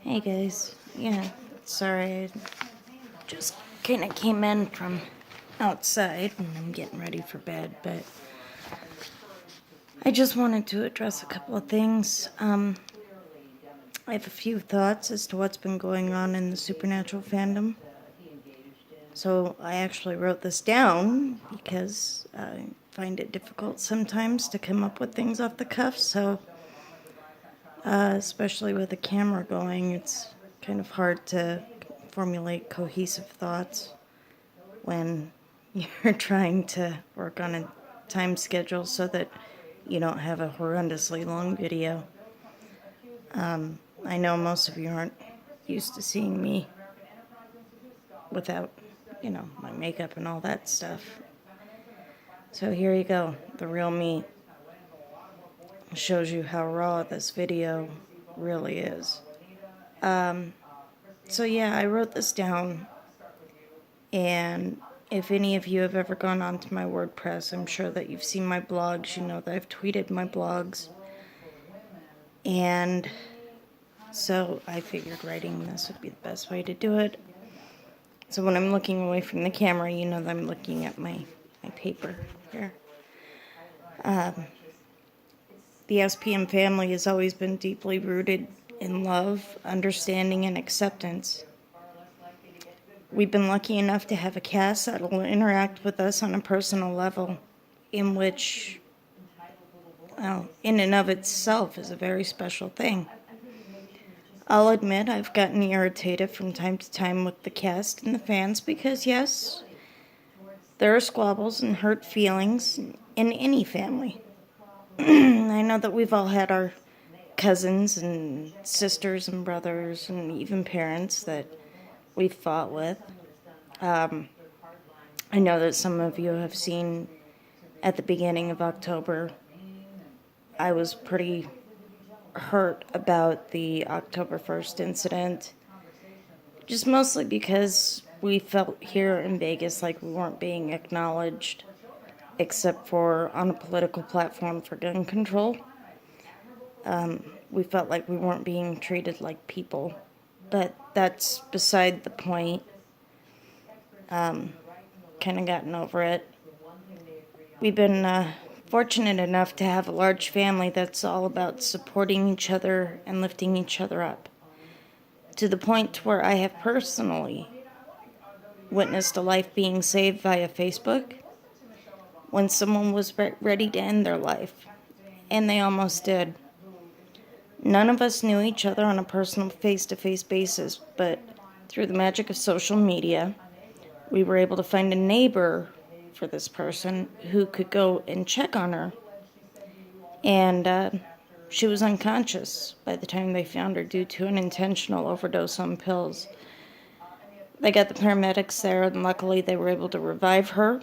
Hey guys, yeah, sorry, I just kind of came in from outside and I'm getting ready for bed, but I just wanted to address a couple of things. I have a few thoughts as to what's been going on in the supernatural fandom. So I actually wrote this down because I find it difficult sometimes to come up with things off the cuff, so especially with a camera going, it's kind of hard to formulate cohesive thoughts when you're trying to work on a time schedule so that you don't have a horrendously long video. I know most of you aren't used to seeing me without, my makeup and all that stuff. So here you go, the real me. Shows you how raw this video really is. So yeah, I wrote this down, and if any of you have ever gone onto my WordPress, I'm sure that you've seen my blogs. You know that I've tweeted my blogs. And so I figured writing this would be the best way to do it. So when I'm looking away from the camera, you know that I'm looking at my paper here. The SPM family has always been deeply rooted in love, understanding, and acceptance. We've been lucky enough to have a cast that will interact with us on a personal level, in which, well, in and of itself is a very special thing. I'll admit I've gotten irritated from time to time with the cast and the fans because, yes, there are squabbles and hurt feelings in any family. I know that we've all had our cousins and sisters and brothers and even parents that we've fought with. I know that some of you have seen at the beginning of October, I was pretty hurt about the October 1st incident, just mostly because we felt here in Vegas like we weren't being acknowledged, except for on a political platform for gun control. We felt like we weren't being treated like people, but that's beside the point. Kind of gotten over it. We've been fortunate enough to have a large family that's all about supporting each other and lifting each other up, to the point where I have personally witnessed a life being saved via Facebook when someone was ready to end their life, and they almost did. None of us knew each other on a personal face-to-face basis, but through the magic of social media, we were able to find a neighbor for this person who could go and check on her. And she was unconscious by the time they found her due to an intentional overdose on pills. They got the paramedics there, and luckily they were able to revive her.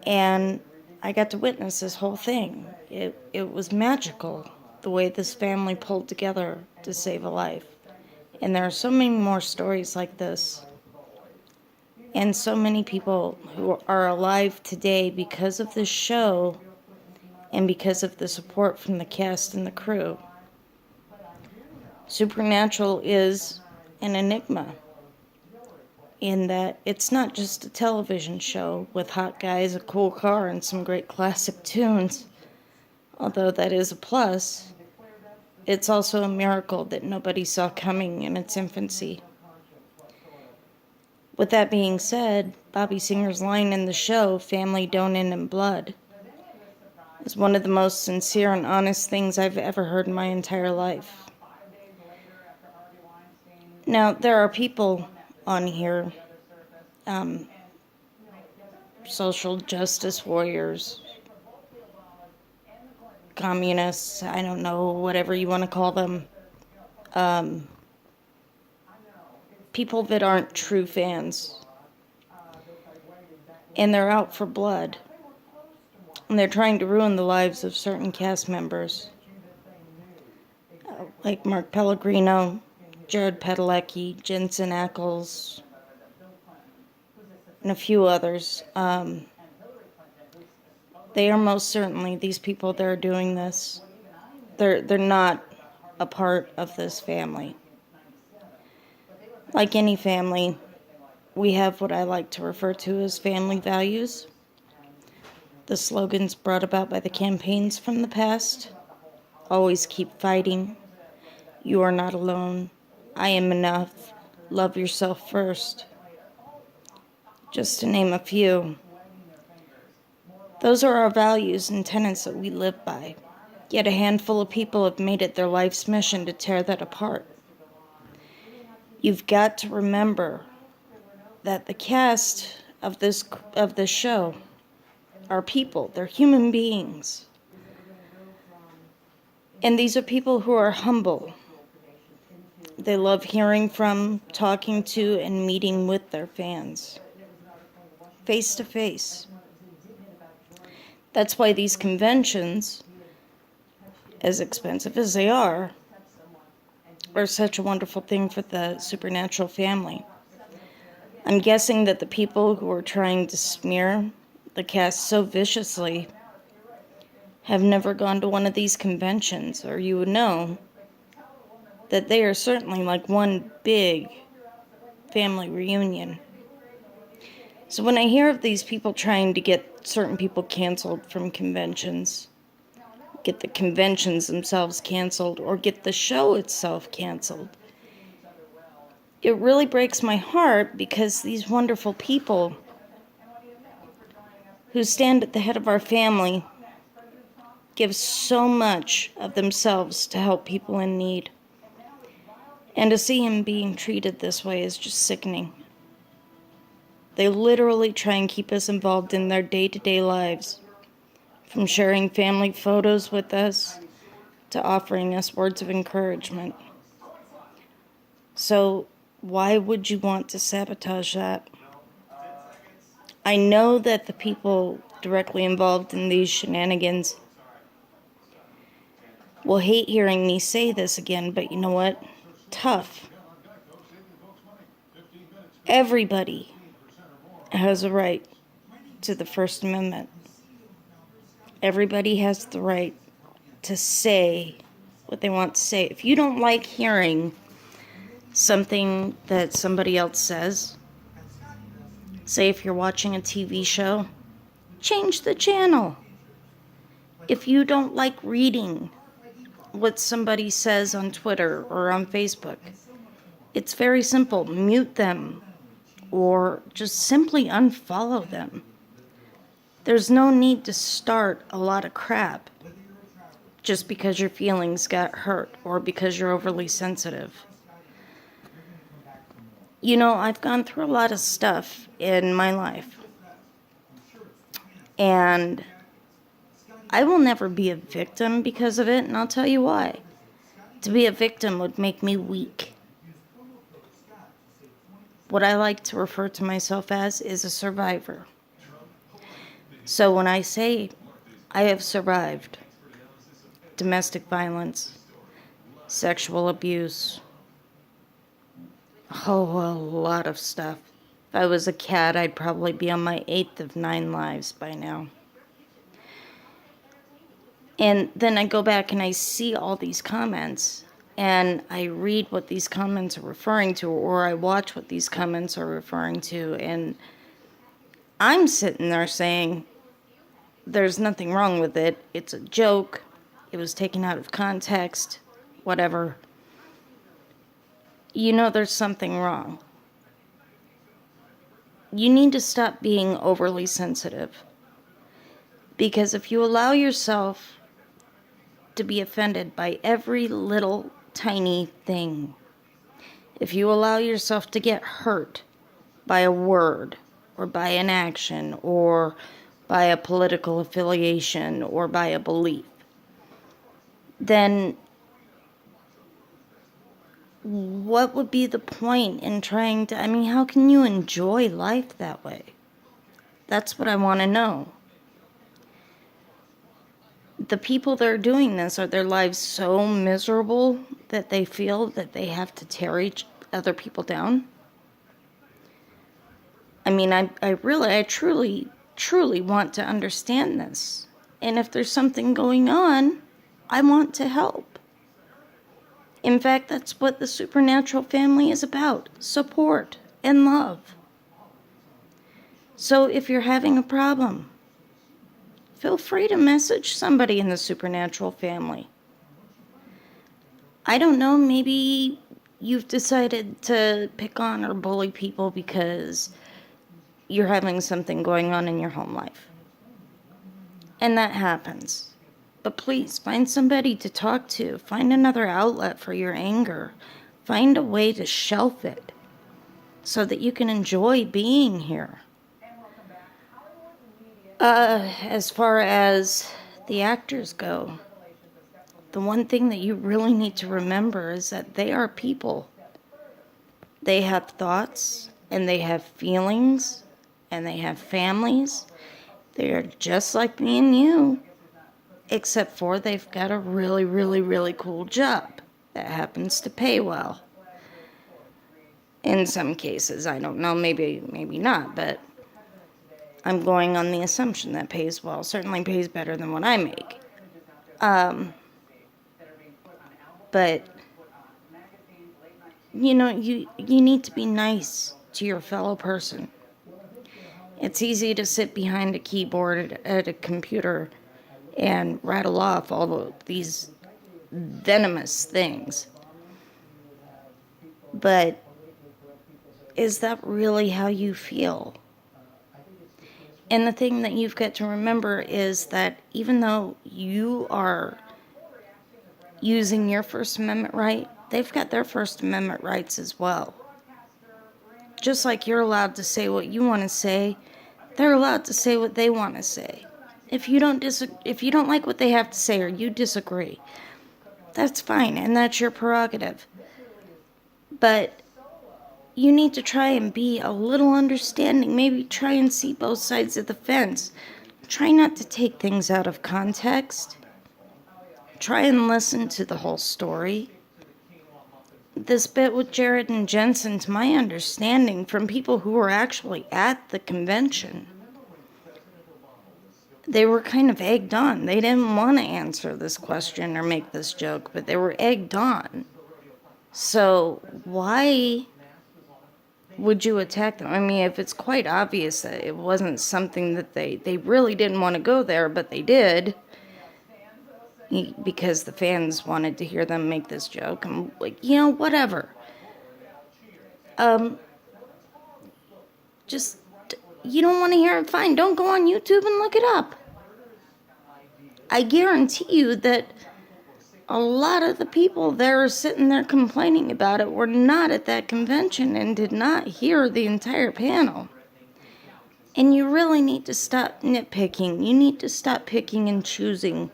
And I got to witness this whole thing. It was magical, the way this family pulled together to save a life. And there are so many more stories like this. And so many people who are alive today because of this show and because of the support from the cast and the crew. Supernatural is an enigma in that it's not just a television show with hot guys, a cool car, and some great classic tunes. Although that is a plus, it's also a miracle that nobody saw coming in its infancy. With that being said, Bobby Singer's line in the show, "Family don't end in blood," is one of the most sincere and honest things I've ever heard in my entire life. Now, there are people on here, social justice warriors, communists, I don't know, whatever you want to call them, people that aren't true fans, and they're out for blood, and they're trying to ruin the lives of certain cast members, like Mark Pellegrino, Jared Padalecki, Jensen Ackles, and a few others. They are most certainly, these people that are doing this, they're not a part of this family. Like any family, we have what I like to refer to as family values. The slogans brought about by the campaigns from the past: always keep fighting, you are not alone, I am enough, love yourself first, just to name a few. Those are our values and tenets that we live by, yet a handful of people have made it their life's mission to tear that apart. You've got to remember that the cast of this show are people. They're human beings. And these are people who are humble. They love hearing from, talking to, and meeting with their fans, face to face. That's why these conventions, as expensive as they are such a wonderful thing for the Supernatural family. I'm guessing that the people who are trying to smear the cast so viciously have never gone to one of these conventions, or you would know that they are certainly like one big family reunion. So when I hear of these people trying to get certain people canceled from conventions, get the conventions themselves canceled, or get the show itself canceled, it really breaks my heart, because these wonderful people who stand at the head of our family give so much of themselves to help people in need. And to see him being treated this way is just sickening. They literally try and keep us involved in their day-to-day lives, from sharing family photos with us to offering us words of encouragement. So why would you want to sabotage that? I know that the people directly involved in these shenanigans will hate hearing me say this again, but you know what? Tough. Everybody has a right to the First Amendment. Everybody has the right to say what they want to say. If you don't like hearing something that somebody else says, say if you're watching a TV show, change the channel. If you don't like reading what somebody says on Twitter or on Facebook, it's very simple. Mute them or just simply unfollow them. There's no need to start a lot of crap just because your feelings got hurt or because you're overly sensitive. You know, I've gone through a lot of stuff in my life, and I will never be a victim because of it, and I'll tell you why. To be a victim would make me weak. What I like to refer to myself as is a survivor. So when I say I have survived domestic violence, sexual abuse, a lot of stuff. If I was a cat, I'd probably be on my 8th of 9 lives by now. And then I go back and I see all these comments, and I read what these comments are referring to, or I watch what these comments are referring to, and I'm sitting there saying, there's nothing wrong with it. It's a joke. It was taken out of context. Whatever. You know there's something wrong. You need to stop being overly sensitive. Because if you allow yourself to be offended by every little tiny thing, if you allow yourself to get hurt by a word or by an action or by a political affiliation or by a belief, then what would be the point in trying to, how can you enjoy life that way? That's what I want to know. The people that are doing this, are their lives so miserable that they feel that they have to tear other people down? I truly want to understand this. And if there's something going on, I want to help. In fact, that's what the supernatural family is about: support and love. So if you're having a problem, feel free to message somebody in the supernatural family. I don't know, maybe you've decided to pick on or bully people because you're having something going on in your home life. And that happens. But please, find somebody to talk to. Find another outlet for your anger. Find a way to shelf it so that you can enjoy being here. As far as the actors go, the one thing that you really need to remember is that they are people. They have thoughts, and they have feelings, and they have families. They are just like me and you, except for they've got a really, really, really cool job that happens to pay well. In some cases, I don't know, maybe not, but I'm going on the assumption that pays well. Certainly pays better than what I make. But you know, you need to be nice to your fellow person. It's easy to sit behind a keyboard at a computer and rattle off all of these venomous things. But is that really how you feel? And the thing that you've got to remember is that even though you are using your First Amendment right, they've got their First Amendment rights as well. Just like you're allowed to say what you want to say, they're allowed to say what they want to say. If you don't like what they have to say or you disagree, that's fine, and that's your prerogative. But you need to try and be a little understanding. Maybe try and see both sides of the fence. Try not to take things out of context. Try and listen to the whole story. This bit with Jared and Jensen, to my understanding, from people who were actually at the convention, they were kind of egged on. They didn't want to answer this question or make this joke, but they were egged on. So why would you attack them? I mean, if it's quite obvious that it wasn't something that they really didn't want to go there, but they did, because the fans wanted to hear them make this joke, and like, whatever. Just, you don't want to hear it, fine. Don't go on YouTube and look it up. I guarantee you that a lot of the people that are sitting there complaining about it were not at that convention and did not hear the entire panel. And you really need to stop nitpicking. You need to stop picking and choosing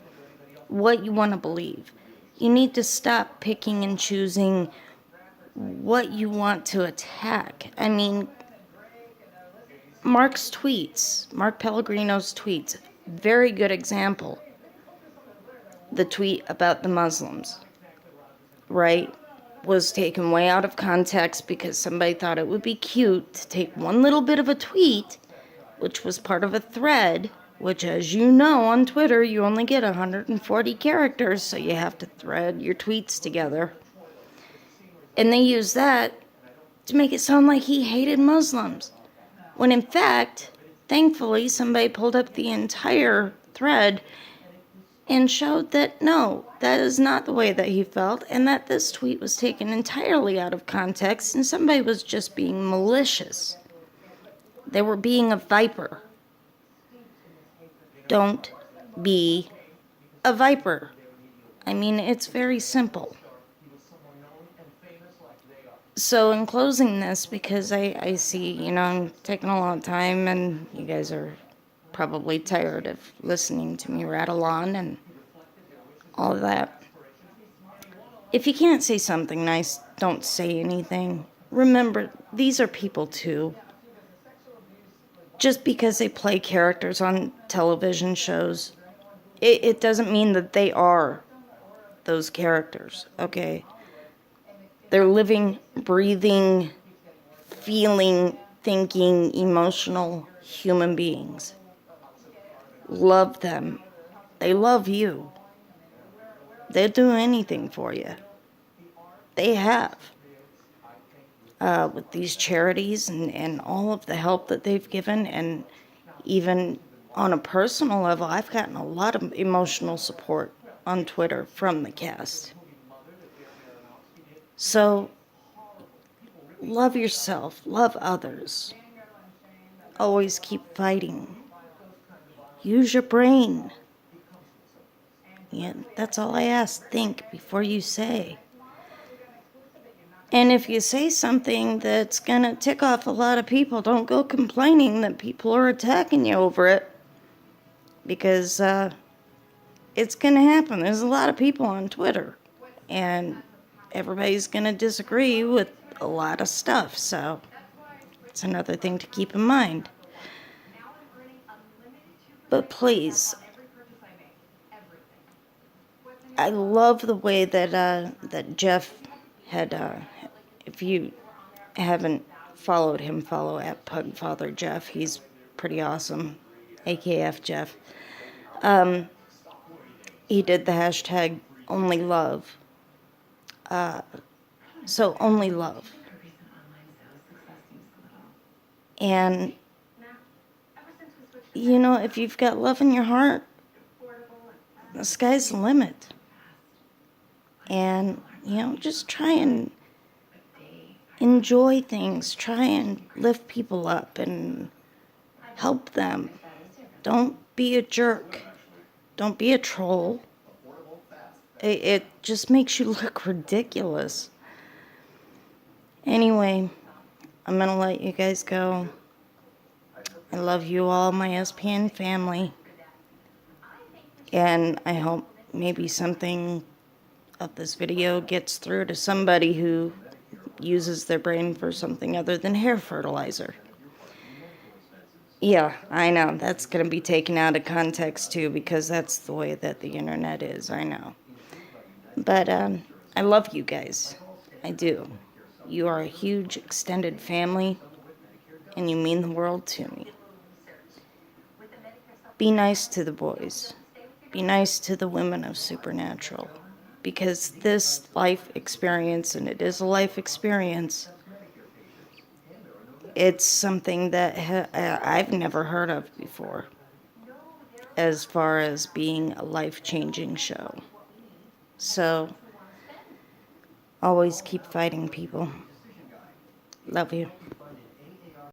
what you want to believe. You need to stop picking and choosing what you want to attack. I mean, Mark Pellegrino's tweets, very good example. The tweet about the Muslims, right, was taken way out of context because somebody thought it would be cute to take one little bit of a tweet, which was part of a thread, which, as you know, on Twitter, you only get 140 characters, so you have to thread your tweets together. And they used that to make it sound like he hated Muslims, when in fact, thankfully, somebody pulled up the entire thread and showed that no, that is not the way that he felt, and that this tweet was taken entirely out of context, and somebody was just being malicious. They were being a viper. Don't be a viper. I mean, it's very simple. So in closing this, because I see, I'm taking a lot of time, and you guys are probably tired of listening to me rattle on and all of that. If you can't say something nice, don't say anything. Remember, these are people too. Just because they play characters on television shows, it doesn't mean that they are those characters, okay? They're living, breathing, feeling, thinking, emotional human beings. Love them. They love you. They'll do anything for you. They have. With these charities and all of the help that they've given, and even on a personal level, I've gotten a lot of emotional support on Twitter from the cast. So, love yourself, love others. Always keep fighting. Use your brain. Yeah, that's all I ask. Think before you say. And if you say something that's gonna tick off a lot of people, don't go complaining that people are attacking you over it. Because it's gonna happen. There's a lot of people on Twitter. And everybody's gonna disagree with a lot of stuff. So it's another thing to keep in mind. But please, I love the way that Jeff had, if you haven't followed him, follow at Pugfather Jeff. He's pretty awesome. AKF Jeff. He did the hashtag only love. So only love. And, you know, if you've got love in your heart, the sky's the limit. And, you know, just try and enjoy things. Try and lift people up and help them. Don't be a jerk. Don't be a troll. It just makes you look ridiculous. Anyway, I'm gonna let you guys go. I love you all, my SPN family. And I hope maybe something of this video gets through to somebody who uses their brain for something other than hair fertilizer. Yeah, I know. That's going to be taken out of context, too, because that's the way that the internet is. I know. But I love you guys. I do. You are a huge extended family, and you mean the world to me. Be nice to the boys. Be nice to the women of Supernatural. Because this life experience, and it is a life experience, it's something that I've never heard of before, as far as being a life-changing show. So, always keep fighting, people. Love you.